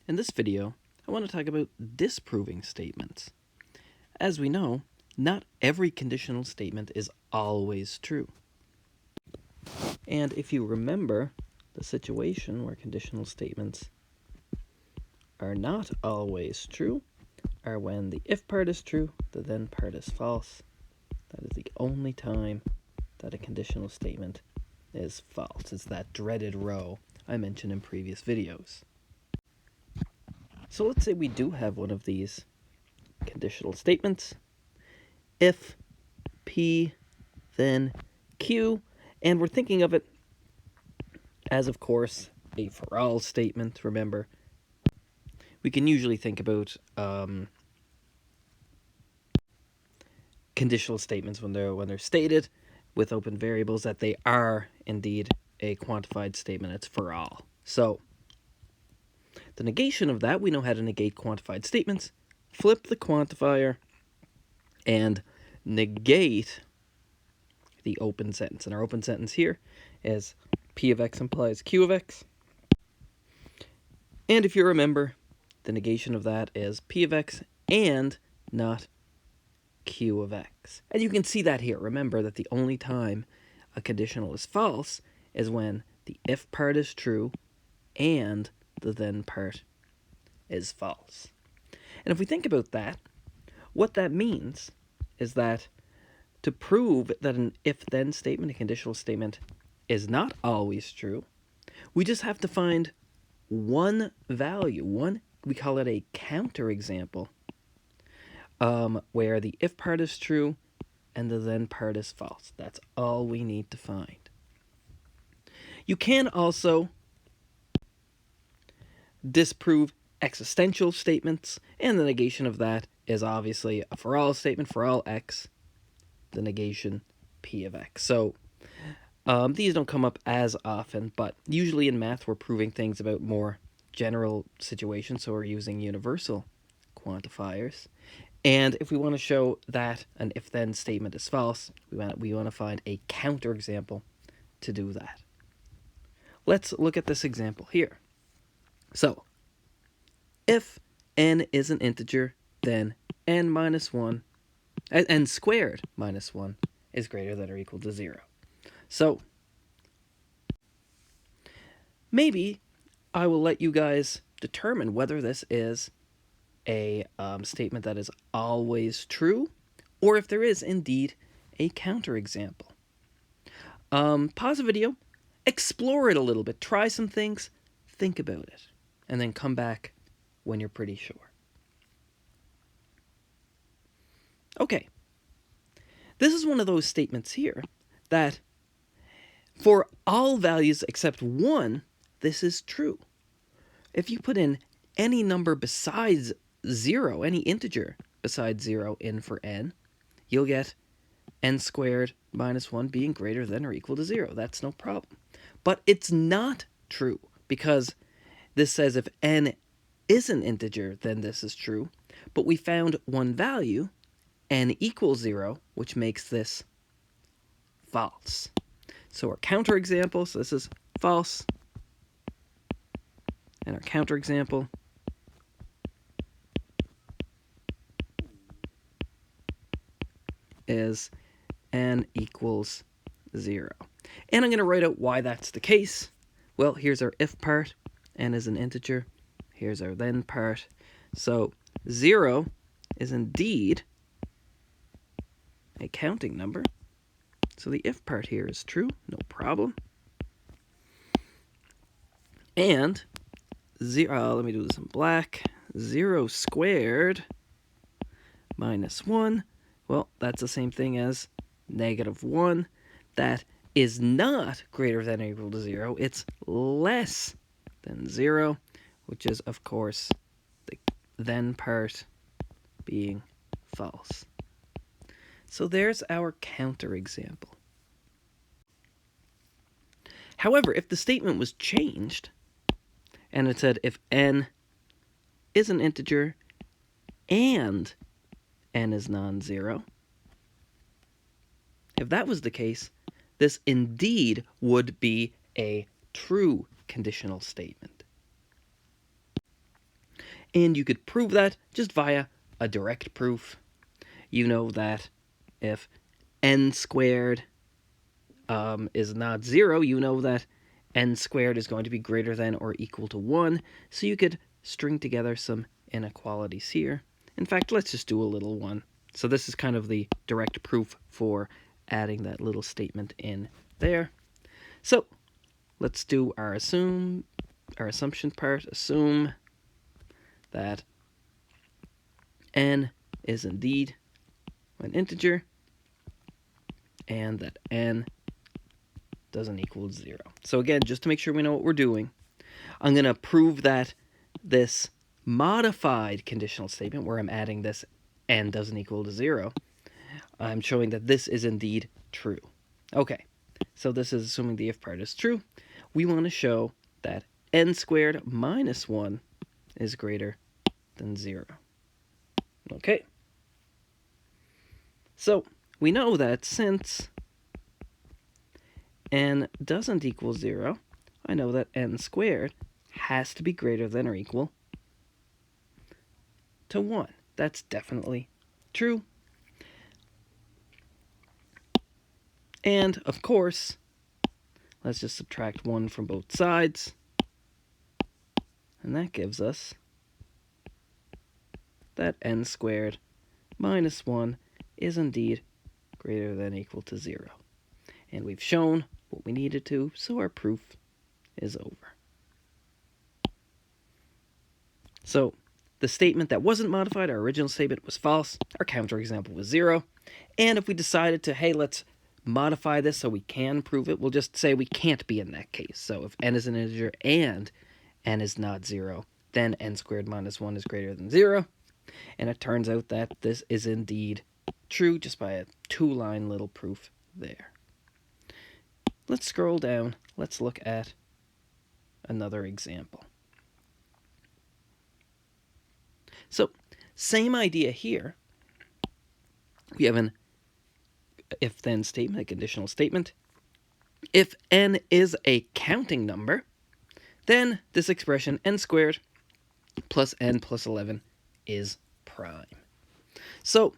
In this video, I want to talk about disproving statements. As we know, not every conditional statement is always true. And if you remember the situation where conditional statements are not always true, are when the if part is true, the then part is false. That is the only time that a conditional statement is false. It's that dreaded row I mentioned in previous videos. So let's say we do have one of these conditional statements. If P, then Q, and we're thinking of it as, of course, a for all statement. Remember, we can usually think about conditional statements when they're stated with open variables that they are indeed a quantified statement. It's for all. So the negation of that, we know how to negate quantified statements. Flip the quantifier and negate the open sentence. And our open sentence here is P of x implies Q of x. And if you remember, the negation of that is P of x and not Q of x. And you can see that here. Remember that the only time a conditional is false is when the if part is true and the then part is false. And if we think about that, what that means is that to prove that an if-then statement, a conditional statement, is not always true, we just have to find one value, we call it a counterexample, where the if part is true and the then part is false. That's all we need to find. You can also disprove existential statements, and the negation of that is obviously a for all statement. For all x, the negation P of x. So these don't come up as often, but usually in math we're proving things about more general situations, so we're using universal quantifiers. And if we want to show that an if-then statement is false, we want to find a counterexample to do that. Let's look at this example here. So, if n is an integer, then n squared minus 1 is greater than or equal to 0. So, maybe I will let you guys determine whether this is a statement that is always true, or if there is indeed a counterexample. Pause the video, explore it a little bit, try some things, think about it, and then come back when you're pretty sure. Okay, this is one of those statements here that for all values except 1, this is true. If you put in any number besides 0, any integer besides 0 in for n, you'll get n squared minus 1 being greater than or equal to 0. That's no problem. But it's not true, because this says if n is an integer, then this is true. But we found one value, n equals 0, which makes this false. So our counterexample, so this is false, and our counterexample is n equals 0. And I'm going to write out why that's the case. Well, here's our if part. N is an integer. Here's our then part. So 0 is indeed a counting number. So the if part here is true, no problem. And 0, let me do this in black. 0 squared minus 1. Well, that's the same thing as negative 1. That is not greater than or equal to 0. It's less than 0, which is, of course, the then part being false. So there's our counterexample. However, if the statement was changed, and it said if n is an integer and n is non-zero, if that was the case, this indeed would be a true conditional statement. And you could prove that just via a direct proof. You know that if n squared is not 0, you know that n squared is going to be greater than or equal to 1. So you could string together some inequalities here. In fact, let's just do a little one. So this is kind of the direct proof for adding that little statement in there. So let's do our assumption part. Assume that n is indeed an integer and that n doesn't equal 0. So again, just to make sure we know what we're doing, I'm going to prove that this modified conditional statement, where I'm adding this n doesn't equal to 0, I'm showing that this is indeed true. Okay, so this is assuming the if part is true. We want to show that n squared minus 1 is greater than 0. Okay, so we know that since n doesn't equal 0, I know that n squared has to be greater than or equal to 1. That's definitely true. And, of course, let's just subtract 1 from both sides. And that gives us that n squared minus 1 is indeed greater than or equal to 0. And we've shown what we needed to, so our proof is over. So the statement that wasn't modified, our original statement, was false. Our counterexample was 0. And if we decided to, hey, let's modify this so we can prove it, we'll just say we can't be in that case. So if n is an integer and n is not 0, then n squared minus 1 is greater than 0. And it turns out that this is indeed true just by a 2-line little proof there. Let's scroll down. Let's look at another example. So, same idea here. We have an if-then statement, a conditional statement. If n is a counting number, then this expression n squared plus n plus 11 is prime. So,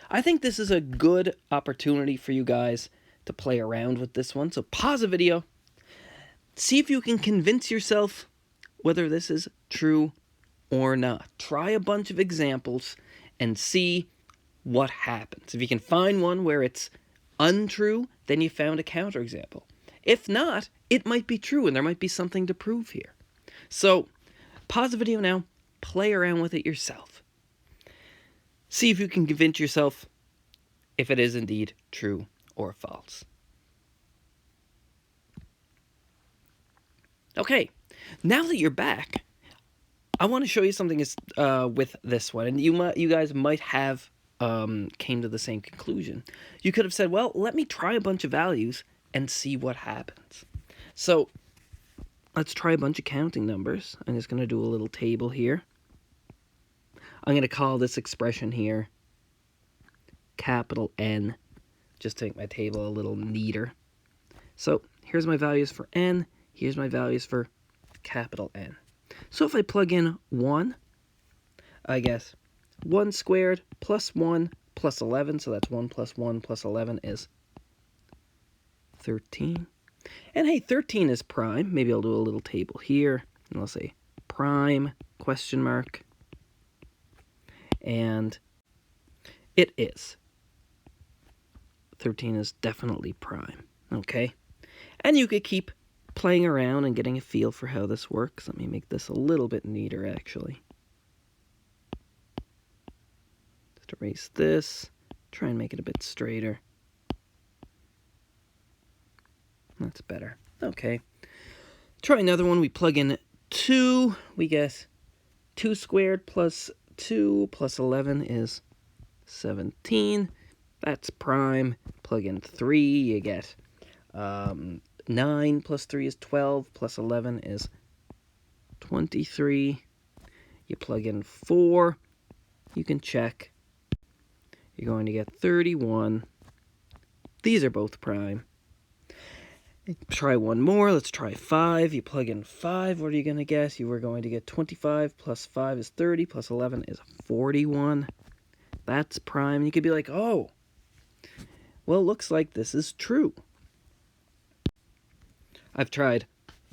I think this is a good opportunity for you guys to play around with this one. So pause the video, see if you can convince yourself whether this is true or not. Try a bunch of examples and see what happens. If you can find one where it's untrue, then you found a counterexample. If not, it might be true and there might be something to prove here. So pause the video now, play around with it yourself. See if you can convince yourself if it is indeed true or false. Okay, now that you're back, I want to show you something with this one, and you guys might have came to the same conclusion. You could have said, well, let me try a bunch of values and see what happens. So let's try a bunch of counting numbers. I'm just going to do a little table here. I'm going to call this expression here capital N, just to make my table a little neater. So here's my values for n, here's my values for capital N. So if I plug in 1, I guess 1 squared plus 1 plus 11, so that's 1 plus 1 plus 11 is 13. And hey, 13 is prime. Maybe I'll do a little table here, and I'll say prime, question mark, and it is. 13 is definitely prime, okay? And you could keep playing around and getting a feel for how this works. Let me make this a little bit neater, actually. Just erase this, try and make it a bit straighter. That's better. Okay. Try another one. We plug in 2. We get 2 squared plus 2 plus 11 is 17. That's prime. Plug in 3, you get 9 plus 3 is 12, plus 11 is 23. You plug in 4, you can check. You're going to get 31. These are both prime. Try one more. Let's try 5. You plug in 5. What are you going to guess? You are going to get 25 plus 5 is 30 plus 11 is 41. That's prime. You could be like, oh, well, it looks like this is true. I've tried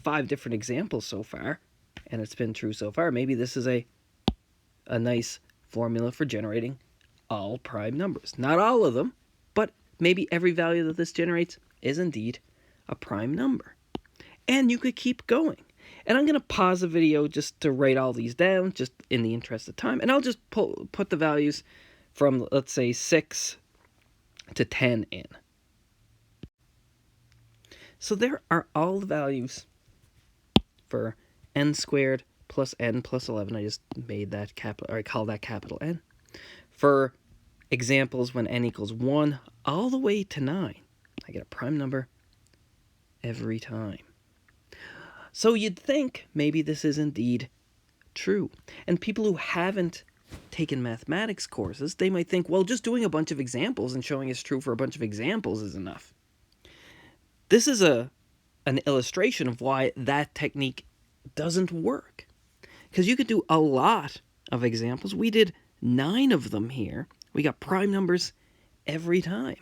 5 different examples so far, and it's been true so far. Maybe this is a nice formula for generating all prime numbers. Not all of them, but maybe every value that this generates is indeed a prime number. And you could keep going. And I'm going to pause the video just to write all these down, just in the interest of time. And I'll just put the values from, let's say, 6 to 10 in. So there are all the values for n squared plus n plus 11. I just made that capital, or I call that capital N. For examples when n equals 1 all the way to 9, I get a prime number every time. So you'd think maybe this is indeed true. And people who haven't taken mathematics courses, they might think, well, just doing a bunch of examples and showing it's true for a bunch of examples is enough. This is an illustration of why that technique doesn't work. Because you could do a lot of examples. We did 9 of them here. We got prime numbers every time.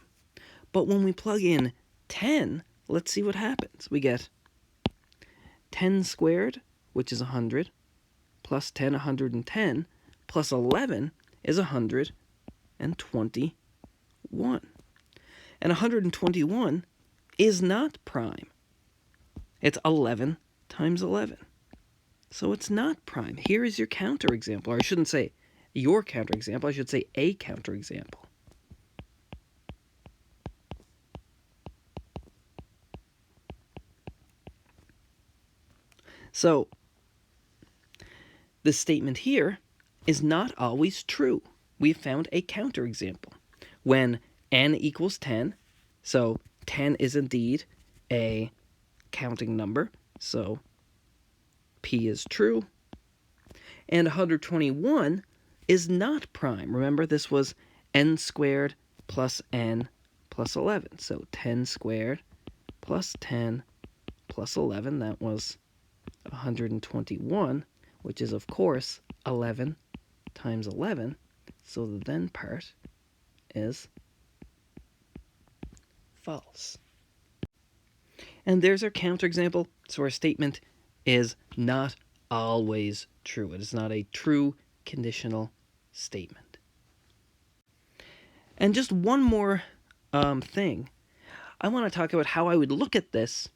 But when we plug in 10, let's see what happens. We get 10 squared, which is 100, plus 10, 110, plus 11 is 121. And 121 is not prime. It's 11 times 11. So it's not prime. Here is your counterexample. Or I shouldn't say your counterexample. I should say a counterexample. So this statement here is not always true. We've found a counterexample. When n equals 10, so 10 is indeed a counting number, so P is true. And 121 is not prime. Remember, this was n squared plus n plus 11. So 10 squared plus 10 plus 11, that was 121, which is, of course, 11 times 11. So the then part is false. And there's our counterexample. So our statement is not always true. It is not a true conditional statement. And just one more thing. I want to talk about how I would look at this,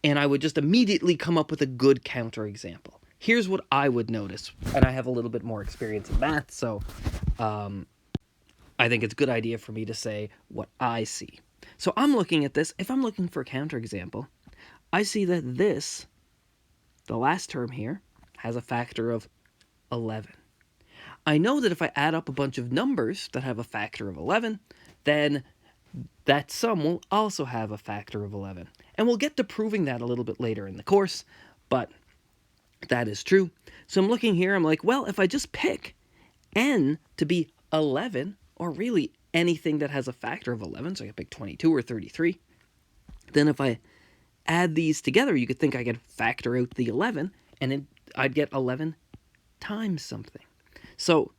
and I would just immediately come up with a good counterexample. Here's what I would notice, and I have a little bit more experience in math, so I think it's a good idea for me to say what I see. So I'm looking at this. If I'm looking for a counterexample, I see that this, the last term here, has a factor of 11. I know that if I add up a bunch of numbers that have a factor of 11, then that sum will also have a factor of 11. And we'll get to proving that a little bit later in the course, but that is true. So I'm looking here, I'm like, well, if I just pick n to be 11, or really anything that has a factor of 11, so I can pick 22 or 33, then if I add these together, you could think I could factor out the 11, and I'd get 11 times something. So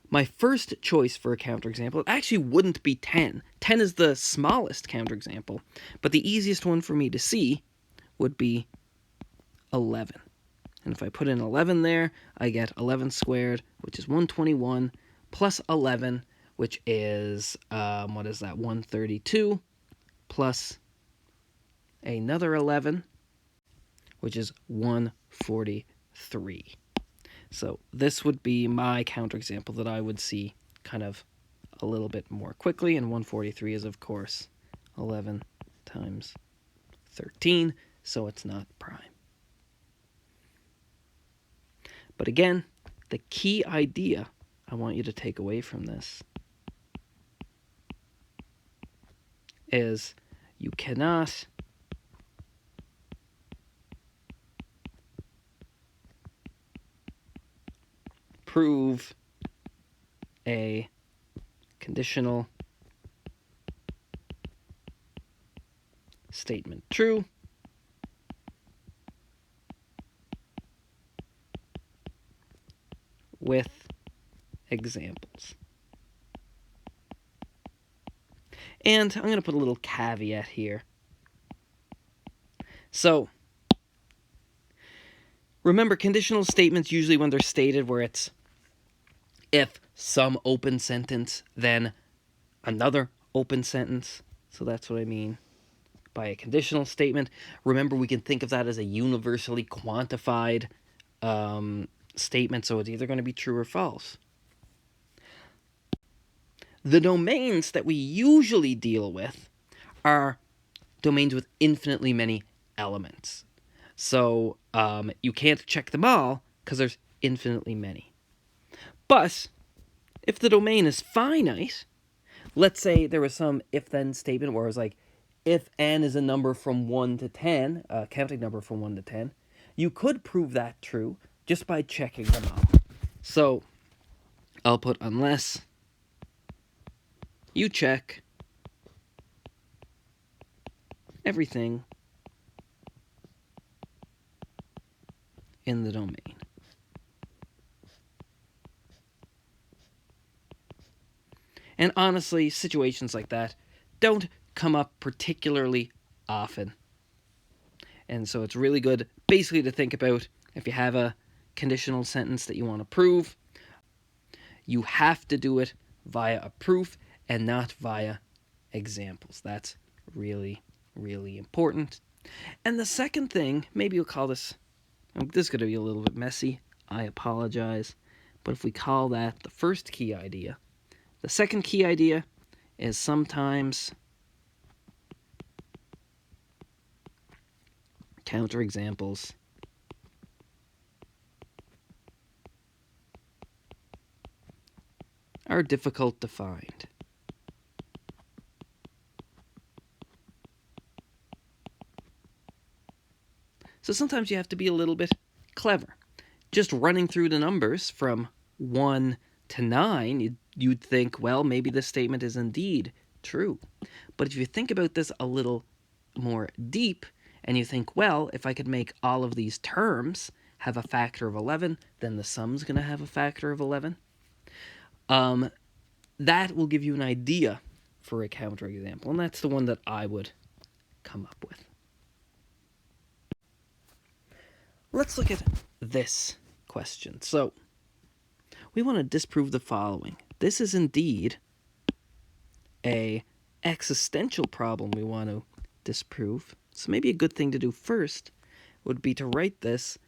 my first choice for a counterexample, it actually wouldn't be 10. 10 is the smallest counterexample, but the easiest one for me to see would be 11. And if I put in 11 there, I get 11 squared, which is 121, plus 11, which is, what is that, 132, plus another 11, which is 143. So this would be my counterexample that I would see kind of a little bit more quickly, and 143 is, of course, 11 times 13, so it's not prime. But again, the key idea I want you to take away from this is you cannot prove a conditional statement true. With examples. And I'm going to put a little caveat here. So, remember, conditional statements usually when they're stated where it's if some open sentence, then another open sentence. So that's what I mean by a conditional statement. Remember, we can think of that as a universally quantified statement, so it's either going to be true or false. The domains that we usually deal with are domains with infinitely many elements. So you can't check them all because there's infinitely many. But if the domain is finite, let's say there was some if-then statement where it was like, if n is a number from 1 to 10, a counting number from 1 to 10, you could prove that true just by checking them all. So I'll put unless you check everything in the domain. And honestly, situations like that don't come up particularly often. And so it's really good basically to think about if you have a conditional sentence that you want to prove, you have to do it via a proof and not via examples. That's really, really important. And the second thing, maybe we'll call this, this is going to be a little bit messy, I apologize, but if we call that the first key idea, the second key idea is sometimes counterexamples are difficult to find. So sometimes you have to be a little bit clever. Just running through the numbers from 1 to 9, you'd think, well, maybe this statement is indeed true. But if you think about this a little more deep, and you think, well, if I could make all of these terms have a factor of 11, then the sum's going to have a factor of 11. That will give you an idea for a counterexample, and that's the one that I would come up with. Let's look at this question. So, we want to disprove the following. This is indeed an existential problem we want to disprove. So maybe a good thing to do first would be to write this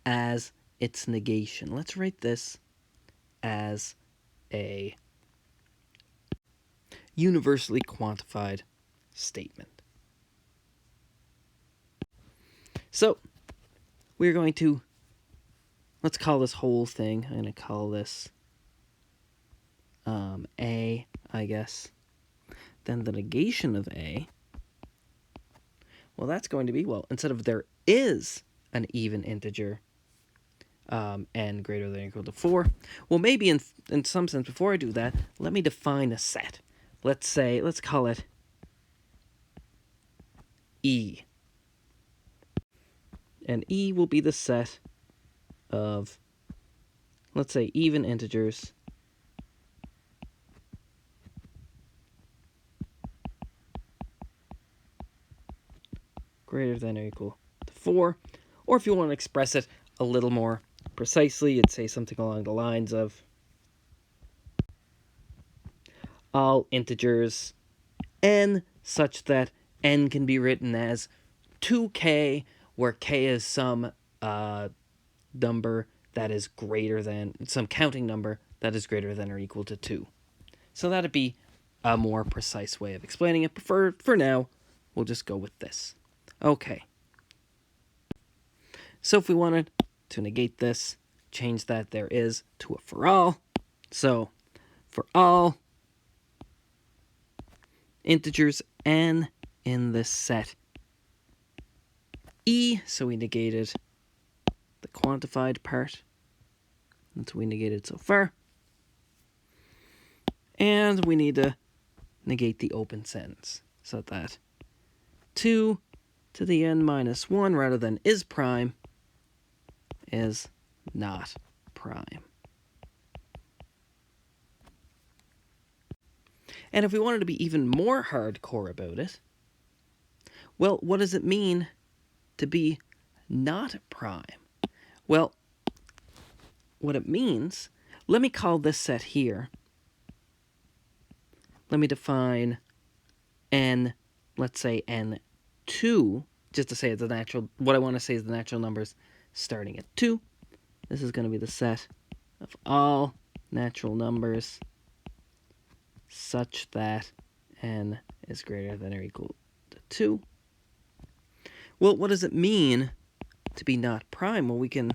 as its negation. Let's write this as a universally quantified statement. So, we're going to, let's call this whole thing, I'm going to call this A, I guess. Then the negation of A, well, that's going to be, well, instead of there is an even integer, n greater than or equal to 4, well, maybe in some sense, before I do that, let me define a set. Let's call it E. And E will be the set of, let's say, even integers greater than or equal to 4. Or if you want to express it a little more precisely, you'd say something along the lines of all integers n such that n can be written as 2k, where k is some number that is greater than, some counting number that is greater than or equal to 2. So that'd be a more precise way of explaining it, but for now, we'll just go with this. Okay. So if we wanted to negate this, change that there is to a for all. So for all integers n in this set E, so we negated the quantified part. That's what we negated so far. And we need to negate the open sentence. So that 2 to the n minus 1 rather than is prime is not prime. And if we wanted to be even more hardcore about it, well, what does it mean to be not prime? Well, what it means, let me call this set here. Let me define n, let's say n2, just to say it's the natural, what I want to say is the natural numbers starting at 2. This is going to be the set of all natural numbers such that n is greater than or equal to 2. Well, what does it mean to be not prime? Well, we can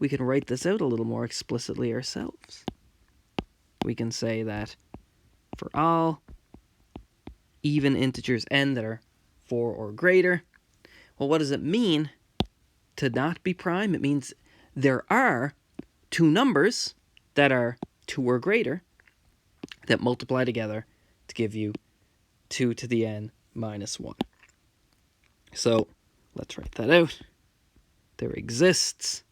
write this out a little more explicitly ourselves. We can say that for all even integers n that are 4 or greater, well, what does it mean to not be prime? It means there are two numbers that are 2 or greater that multiply together to give you 2 to the n minus 1. So let's write that out. There exists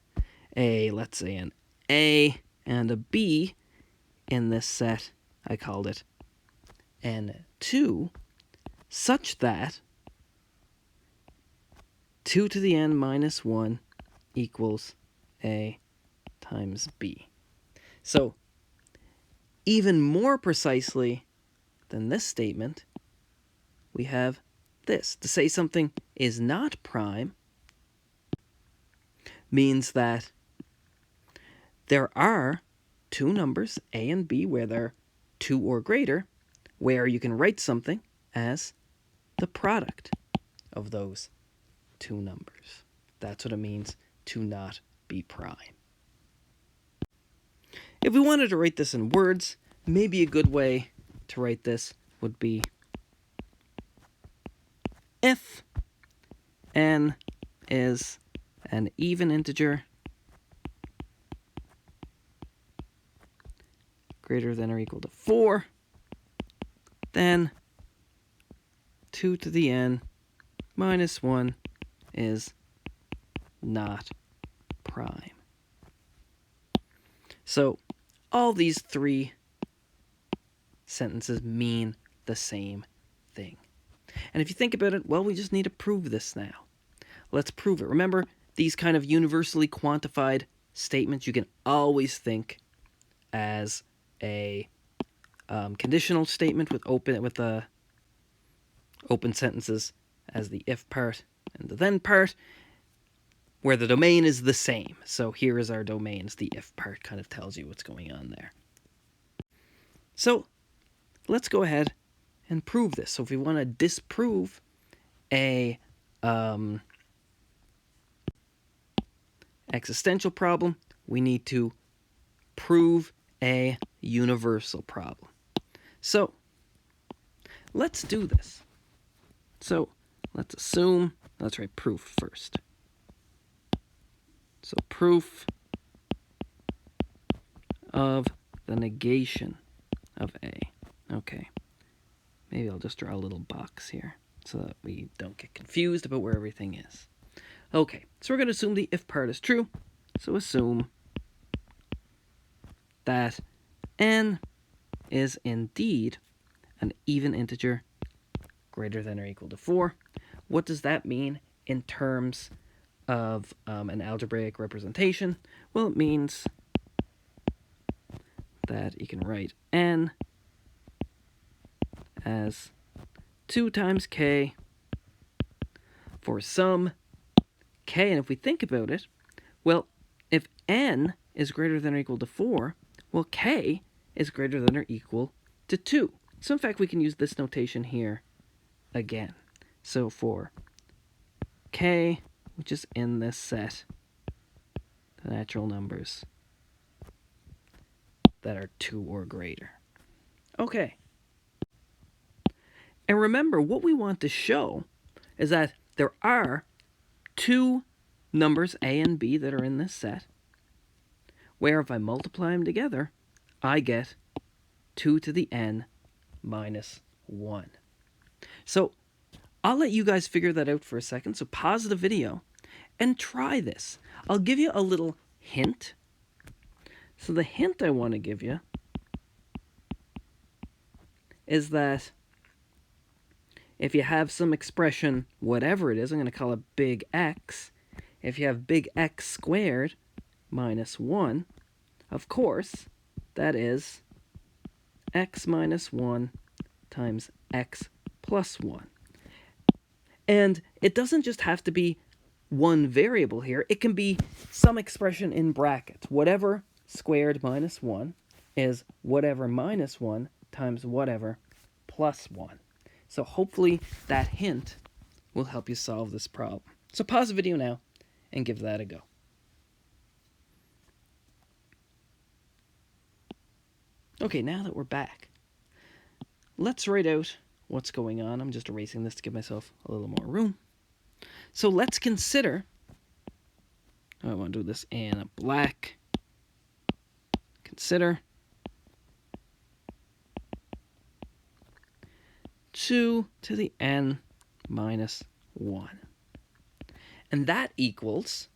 let's say an A and a B in this set. I called it n2, such that 2 to the n minus 1 equals A times B. So even more precisely than this statement, we have this. To say something is not prime means that there are two numbers, A and B, where they're 2 or greater, where you can write something as the product of those two numbers. That's what it means to not be prime. If we wanted to write this in words, maybe a good way to write this would be if n is an even integer greater than or equal to 4, then 2 to the n minus 1 is not prime. So all these three sentences mean the same thing. And if you think about it, well, we just need to prove this now. Let's prove it. Remember, these kind of universally quantified statements you can always think as a conditional statement with open sentences as the if part and the then part, where the domain is the same. So here is our domains. The if part kind of tells you what's going on there. So let's go ahead and prove this. So if we want to disprove a existential problem, we need to prove a universal problem. So let's do this. So let's write proof first. So proof of the negation of A. Okay. Maybe I'll just draw a little box here so that we don't get confused about where everything is. Okay, so we're going to assume the if part is true. So assume that n is indeed an even integer greater than or equal to 4. What does that mean in terms of an algebraic representation? Well, it means that you can write n as 2 times k for some k. And if we think about it, well, if n is greater than or equal to 4, well, k is greater than or equal to 2. So in fact, we can use this notation here again. So for k, which is in this set, the natural numbers that are 2 or greater. Okay. And remember, what we want to show is that there are two numbers, A and B, that are in this set, where if I multiply them together, I get 2 to the n minus 1. So I'll let you guys figure that out for a second, so pause the video and try this. I'll give you a little hint. So the hint I want to give you is that if you have some expression, whatever it is, I'm going to call it big X. If you have big X squared minus 1, of course, that is X minus 1 times X plus 1. And it doesn't just have to be one variable here. It can be some expression in brackets. Whatever squared minus 1 is whatever minus 1 times whatever plus 1. So hopefully that hint will help you solve this problem. So pause the video now and give that a go. Okay, now that we're back, let's write out what's going on. I'm just erasing this to give myself a little more room. So let's consider, I want to do this in a black. Consider 2 to the n minus 1. And that equals,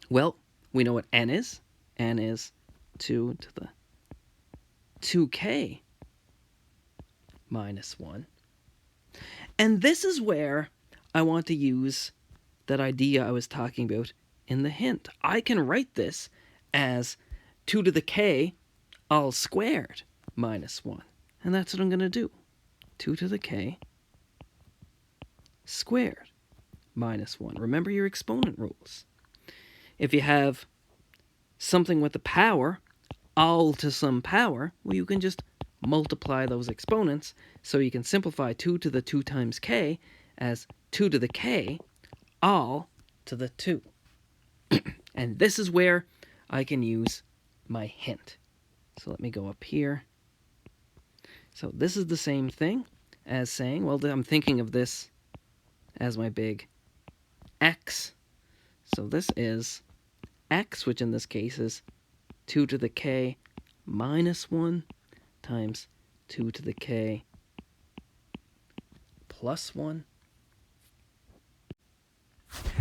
well, we know what n is. N is 2 to the 2k minus 1. And this is where I want to use that idea I was talking about in the hint. I can write this as 2 to the k all squared minus 1. And that's what I'm going to do. 2 to the k squared minus 1. Remember your exponent rules. If you have something with the power, all to some power, well, you can just multiply those exponents, so you can simplify 2 to the 2 times k as 2 to the k all to the 2. And this is where I can use my hint. So let me go up here. So this is the same thing as saying, well, I'm thinking of this as my big X. So this is X, which in this case is 2 to the k minus 1 times 2 to the k plus 1.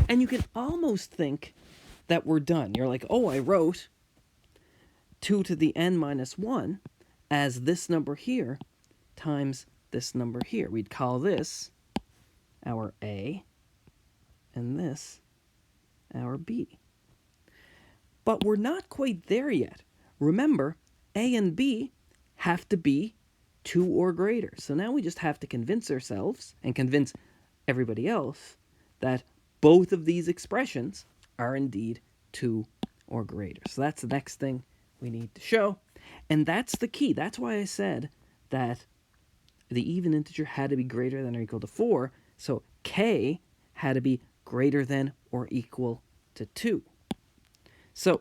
And you can almost think that we're done. You're like, oh, I wrote 2 to the n minus 1 as this number here times this number here. We'd call this our A and this our B. But we're not quite there yet. Remember, A and B have to be 2 or greater. So now we just have to convince ourselves and convince everybody else that both of these expressions are indeed 2 or greater. So that's the next thing we need to show. And that's the key. That's why I said that the even integer had to be greater than or equal to 4. So k had to be greater than or equal to 2. So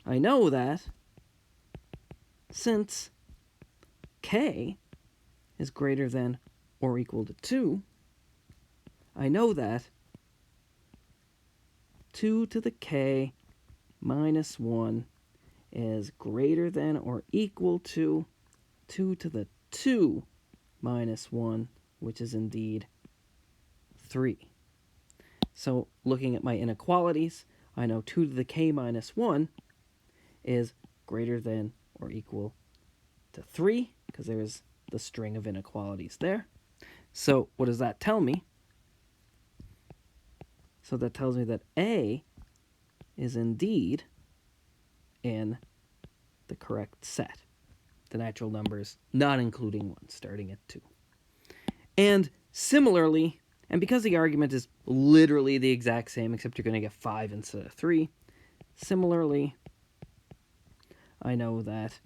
I know that since k is greater than or equal to 2, I know that 2 to the k minus 1 is greater than or equal to 2 to the 2 minus 1, which is indeed 3. So looking at my inequalities, I know 2 to the k minus 1 is greater than or equal to 3, because there's the string of inequalities there. So what does that tell me? So that tells me that A is indeed in the correct set. The natural numbers, not including 1, starting at 2. And similarly, and because the argument is literally the exact same, except you're going to get 5 instead of 3, similarly, I know that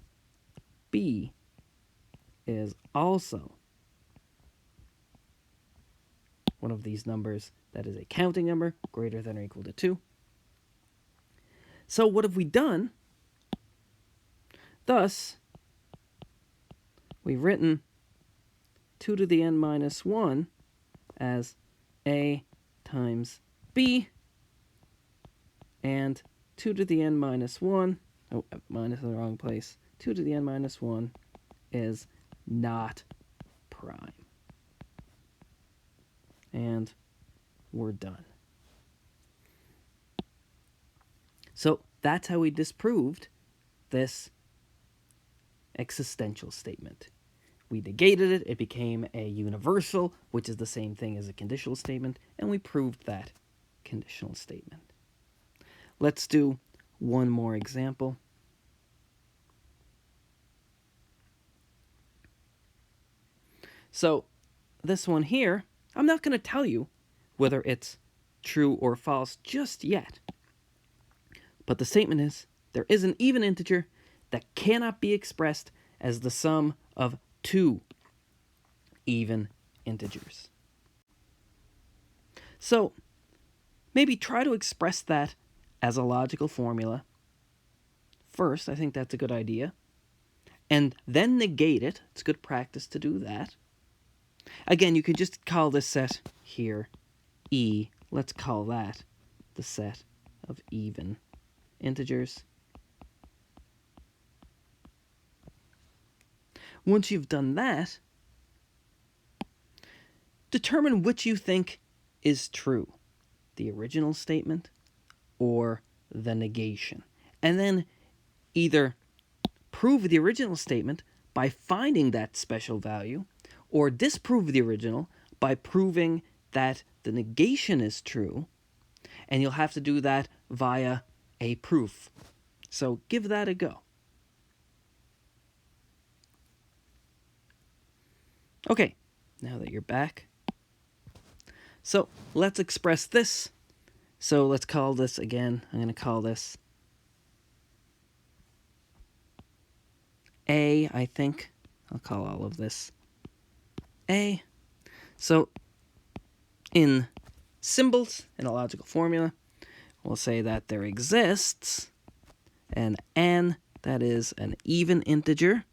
B is also one of these numbers that is a counting number greater than or equal to 2. So what have we done? Thus, we've written 2 to the n minus 1 as A times B, and 2 to the n minus 1, oh, minus in the wrong place, 2 to the n minus 1 is not prime. and we're done. So that's how we disproved this existential statement. We negated it, it became a universal, which is the same thing as a conditional statement, and we proved that conditional statement. Let's do one more example. So this one here, I'm not going to tell you whether it's true or false just yet. But the statement is, there is an even integer that cannot be expressed as the sum of two even integers. So maybe try to express that as a logical formula first. I think that's a good idea. And then negate it. It's good practice to do that. Again, you could just call this set here E. Let's call that the set of even integers. Once you've done that, determine which you think is true, the original statement or the negation. And then either prove the original statement by finding that special value, or disprove the original by proving that the negation is true, and you'll have to do that via a proof. So give that a go. Okay, now that you're back, so let's express this. So let's call this again, I'm going to call this A, I think. I'll call all of this A. So in symbols, in a logical formula, we'll say that there exists an n, that is an even integer,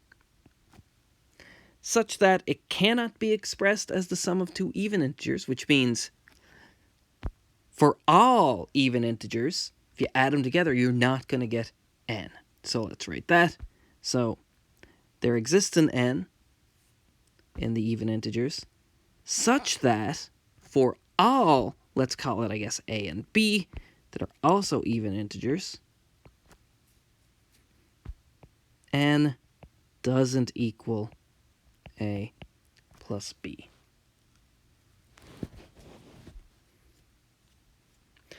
such that it cannot be expressed as the sum of two even integers, which means for all even integers, if you add them together, you're not going to get n. So let's write that. So there exists an n in the even integers, such that for all, let's call it, I guess, a and b, that are also even integers, n doesn't equal a plus b.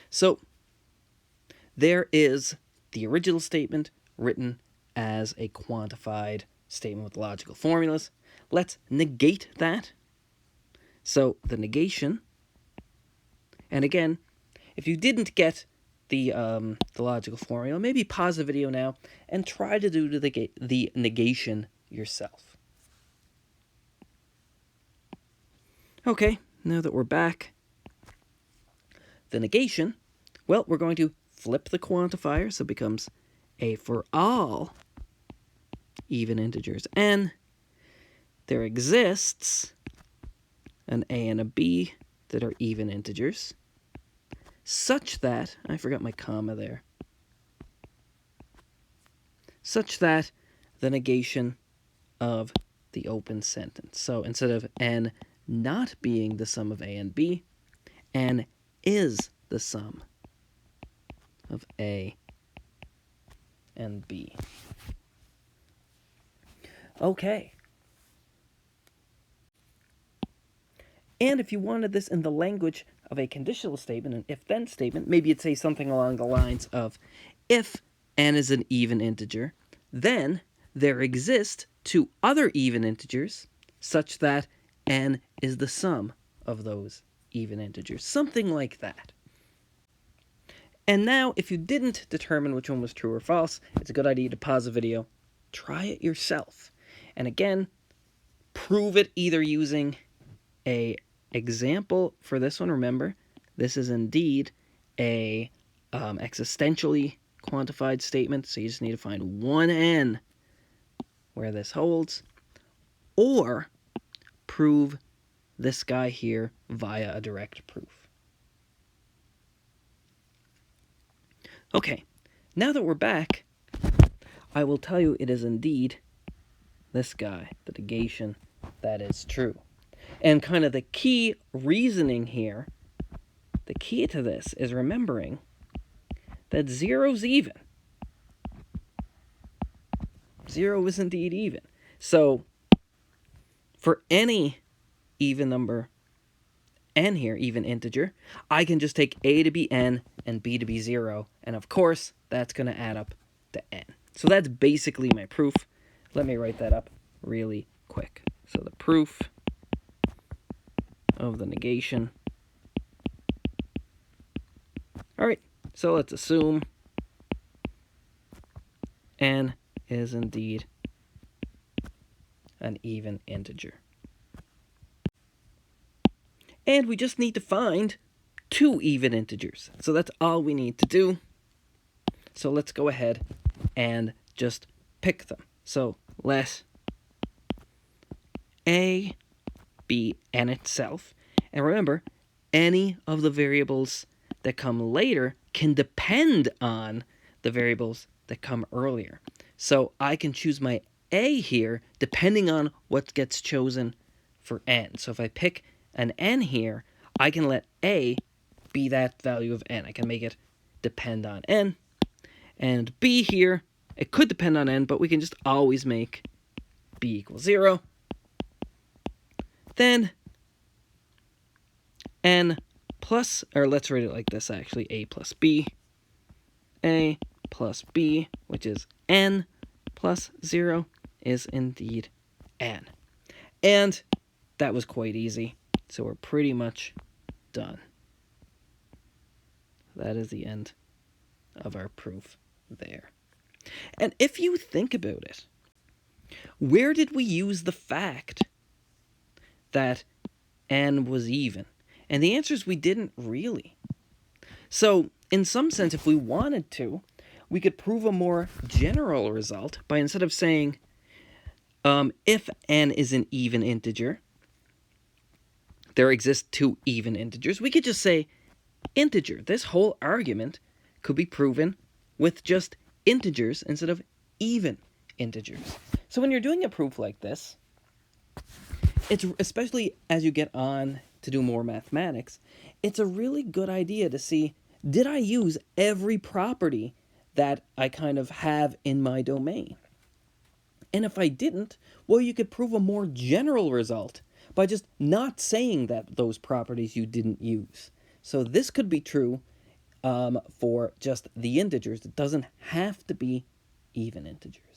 So there is the original statement written as a quantified statement with logical formulas. Let's negate that. So the negation, and again, if you didn't get the logical formula, maybe pause the video now and try to do the negation yourself. Okay, now that we're back, the negation, well, we're going to flip the quantifier, so it becomes a for all even integers n, there exists an a and a b that are even integers, such that, I forgot my comma there, such that the negation of the open sentence. So instead of n not being the sum of a and b, n is the sum of a and b. Okay. And if you wanted this in the language of a conditional statement, an if-then statement, maybe you'd say something along the lines of, if n is an even integer, then there exist two other even integers such that n is the sum of those even integers. Something like that. And now, if you didn't determine which one was true or false, it's a good idea to pause the video, try it yourself. And again, prove it either using a example for this one. Remember, this is indeed a existentially quantified statement, so you just need to find one n where this holds, or prove this guy here via a direct proof. Okay, now that we're back, I will tell you it is indeed this guy, the negation, that is true. And kind of the key reasoning here, the key to this is remembering that 0's even. 0 is indeed even. So for any even number n here, even integer, I can just take a to be n and b to be 0. And of course, that's going to add up to n. So that's basically my proof. Let me write that up really quick. So the proof of the negation. All right, so let's assume n is indeed an even integer. And we just need to find 2 even integers. So that's all we need to do. So let's go ahead and just pick them. So let a be n itself. And remember, any of the variables that come later can depend on the variables that come earlier. So I can choose my a here depending on what gets chosen for n. So if I pick an n here, I can let a be that value of n. I can make it depend on n. And b here, it could depend on n, but we can just always make b equals 0. Then n plus, or let's write it like this actually, a plus b. A plus b, which is n plus 0, is indeed n. And that was quite easy. So we're pretty much done. That is the end of our proof there. And if you think about it, where did we use the fact that n was even? And the answer is we didn't really. So in some sense, if we wanted to, we could prove a more general result by, instead of saying if n is an even integer, there exist 2 even integers, we could just say integer. This whole argument could be proven with just integers instead of even integers. So when you're doing a proof like this, it's, especially as you get on to do more mathematics, it's a really good idea to see, did I use every property that I kind of have in my domain? And if I didn't, well, you could prove a more general result by just not saying that those properties you didn't use. So this could be true for just the integers. It doesn't have to be even integers.